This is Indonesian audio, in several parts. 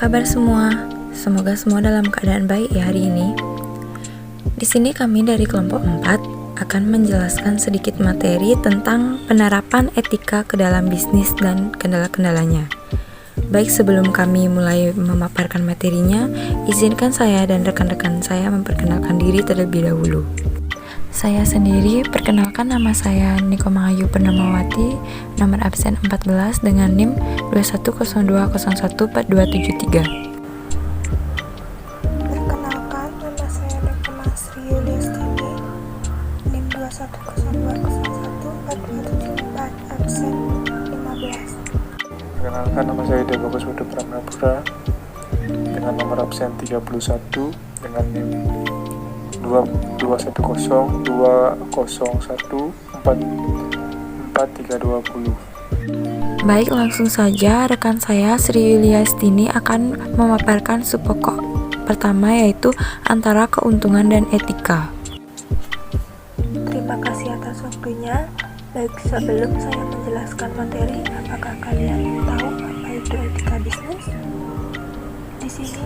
kabar semua? Semoga semua dalam keadaan baik ya hari ini. Di sini kami dari kelompok 4 akan menjelaskan sedikit materi tentang penerapan etika ke dalam bisnis dan kendala-kendalanya. Baik, sebelum kami mulai memaparkan materinya, izinkan saya dan rekan-rekan saya memperkenalkan diri terlebih dahulu. Saya sendiri, perkenalkan, nama saya Niko Mangayu Purnamawati, nomor absen 14 dengan NIM 2102014273. Perkenalkan, nama saya Dr. Sri Yuliastini, NIM 2102014274, absen 15. Perkenalkan, nama saya Dewa Kuswodo Pramnapura dengan nomor absen 31 dengan NIM 210201444320. Baik, langsung saja rekan saya Sri Yuliastini akan memaparkan subpokok pertama, yaitu antara keuntungan dan etika. Terima kasih atas waktunya. Baik, sebelum saya menjelaskan materi, apakah kalian tahu apa itu etika bisnis? Di sini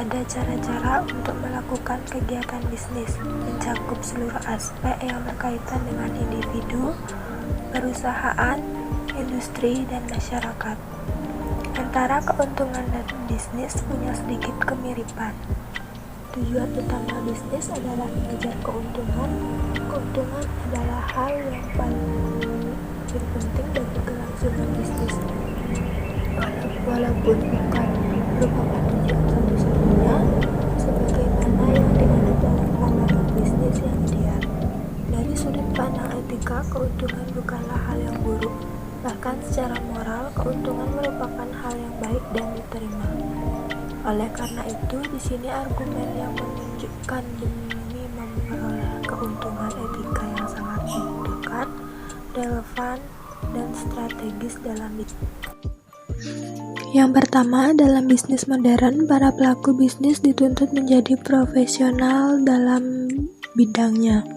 ada cara-cara untuk melakukan kegiatan bisnis, mencakup seluruh aspek yang berkaitan dengan individu, perusahaan, industri, dan masyarakat. Antara keuntungan dan bisnis punya sedikit kemiripan. Tujuan utama bisnis adalah mengejar keuntungan. Keuntungan adalah hal yang paling penting bagi kelangsungan bisnis. Walaupun bukan merupakan tujuan satu-satunya, sebagaimana yang dianut dalam pandangan bisnis yang ideal. Dari sudut pandang etika, keuntungan bukanlah hal yang buruk. Bahkan secara moral, keuntungan merupakan hal yang baik dan diterima. Oleh karena itu, di sini argumen yang menunjukkan demi memperoleh keuntungan etika yang sangat membutuhkan, relevan, dan strategis dalam bisnis. Yang pertama, dalam bisnis modern, para pelaku bisnis dituntut menjadi profesional dalam bidangnya.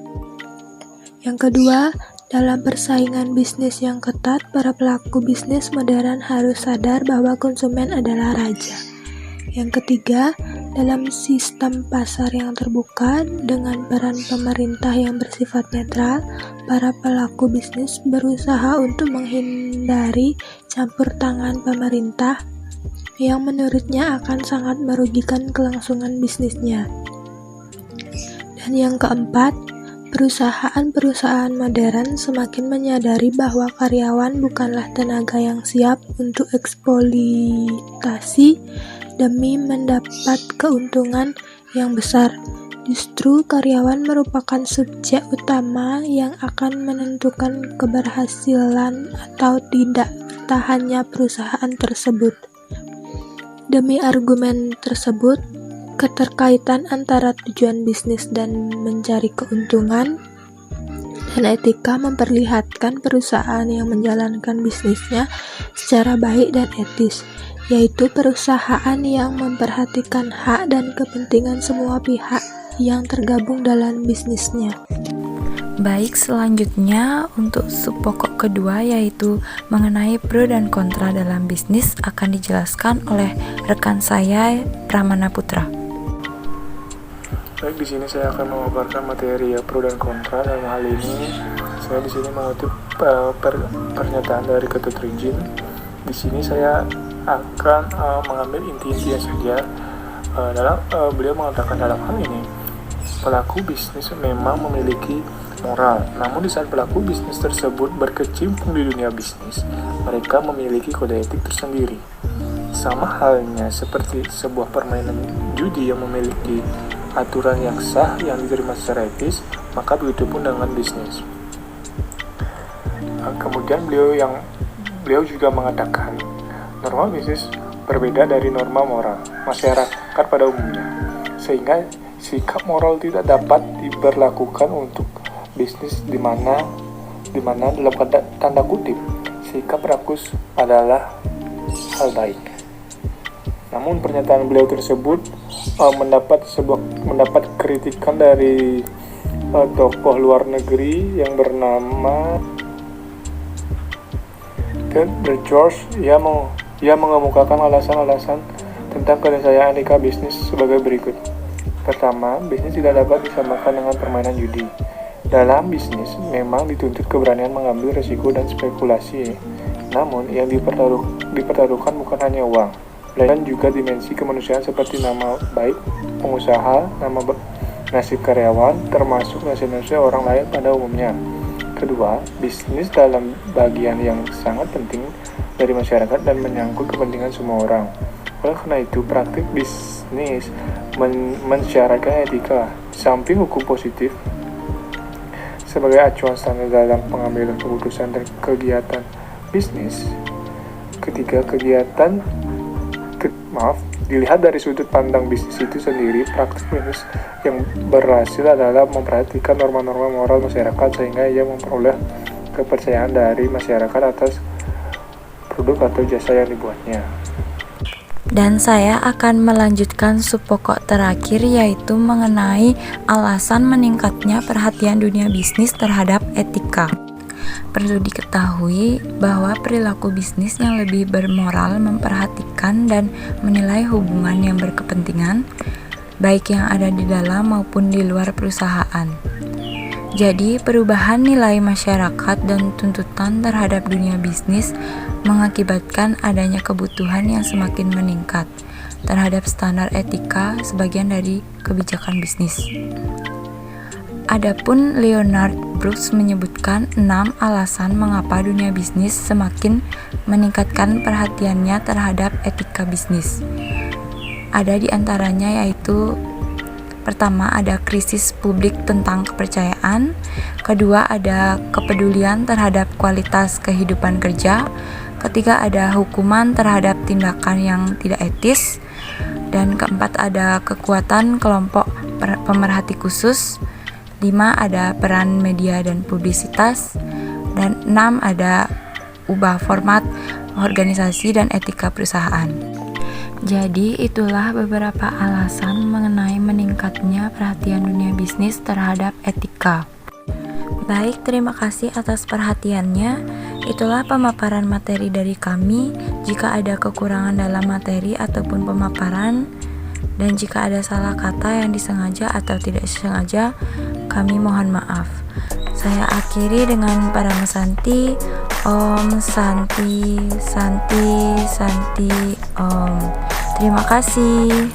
Yang kedua, dalam persaingan bisnis yang ketat, para pelaku bisnis modern harus sadar bahwa konsumen adalah raja. Yang ketiga, dalam sistem pasar yang terbuka dengan peran pemerintah yang bersifat netral, para pelaku bisnis berusaha untuk menghindari campur tangan pemerintah yang menurutnya akan sangat merugikan kelangsungan bisnisnya. Dan yang keempat, perusahaan-perusahaan modern semakin menyadari bahwa karyawan bukanlah tenaga yang siap untuk eksploitasi demi mendapat keuntungan yang besar. Justru karyawan merupakan subjek utama yang akan menentukan keberhasilan atau tidak bertahannya perusahaan tersebut. Demi argumen tersebut, keterkaitan antara tujuan bisnis dan mencari keuntungan dan etika memperlihatkan perusahaan yang menjalankan bisnisnya secara baik dan etis, yaitu perusahaan yang memperhatikan hak dan kepentingan semua pihak yang tergabung dalam bisnisnya. Baik, selanjutnya untuk subpokok kedua, yaitu mengenai pro dan kontra dalam bisnis, akan dijelaskan oleh rekan saya Pramana Putra. Baik, di sini saya akan memaparkan materi pro dan kontra. Dalam hal ini, saya di sini mengutip pernyataan dari Ketut Rijin. Di sini saya akan mengambil inti-intinya saja. Beliau mengatakan dalam hal ini, pelaku bisnis memang memiliki moral, namun di saat pelaku bisnis tersebut berkecimpung di dunia bisnis, mereka memiliki kode etik tersendiri. Sama halnya seperti sebuah permainan judi yang memiliki aturan yang sah yang diterima secara etis, maka begitu pun dengan bisnis. Kemudian beliau juga mengatakan, norma bisnis berbeda dari norma moral masyarakat pada umumnya, sehingga sikap moral tidak dapat diberlakukan untuk bisnis di mana dalam tanda kutip sikap rakus adalah hal baik. Namun pernyataan beliau tersebut mendapat kritikan dari tokoh luar negeri yang bernama The George. Ia mengemukakan alasan-alasan Tentang penyelesaian etika bisnis sebagai berikut. Pertama, bisnis tidak dapat disamakan dengan permainan judi. Dalam bisnis, memang dituntut keberanian mengambil risiko dan spekulasi. Namun, yang dipertaruhkan bukan hanya uang, melainkan juga dimensi kemanusiaan seperti nama baik pengusaha, nasib karyawan, termasuk nasib orang lain pada umumnya. Kedua, bisnis dalam bagian yang sangat penting dari masyarakat dan menyangkut kepentingan semua orang. Oleh karena itu, praktik bisnis mensyaratkan etika, samping hukum positif sebagai acuan standar dalam pengambilan keputusan dan kegiatan bisnis. Ketika dilihat dari sudut pandang bisnis itu sendiri, praktik bisnis yang berhasil adalah memperhatikan norma-norma moral masyarakat sehingga ia memperoleh kepercayaan dari masyarakat atas produk atau jasa yang dibuatnya. Dan saya akan melanjutkan subpokok terakhir, yaitu mengenai alasan meningkatnya perhatian dunia bisnis terhadap etika. Perlu diketahui bahwa perilaku bisnis yang lebih bermoral memperhatikan dan menilai hubungan yang berkepentingan, baik yang ada di dalam maupun di luar perusahaan. Jadi, perubahan nilai masyarakat dan tuntutan terhadap dunia bisnis mengakibatkan adanya kebutuhan yang semakin meningkat terhadap standar etika sebagian dari kebijakan bisnis. Adapun Leonard Brooks menyebutkan 6 alasan mengapa dunia bisnis semakin meningkatkan perhatiannya terhadap etika bisnis. Ada di antaranya yaitu: pertama, ada krisis publik tentang kepercayaan. Kedua, ada kepedulian terhadap kualitas kehidupan kerja. Ketiga, ada hukuman terhadap tindakan yang tidak etis. Dan keempat, ada kekuatan kelompok pemerhati khusus. 5, ada peran media dan publisitas. Dan 6, ada ubah format organisasi dan etika perusahaan. Jadi, itulah beberapa alasan mengenai meningkatnya perhatian dunia bisnis terhadap etika. Baik, terima kasih atas perhatiannya. Itulah pemaparan materi dari kami. Jika ada kekurangan dalam materi ataupun pemaparan, dan jika ada salah kata yang disengaja atau tidak disengaja, kami mohon maaf. Saya akhiri dengan Parama Santi. Om Santi Santi Santi Om. Terima kasih.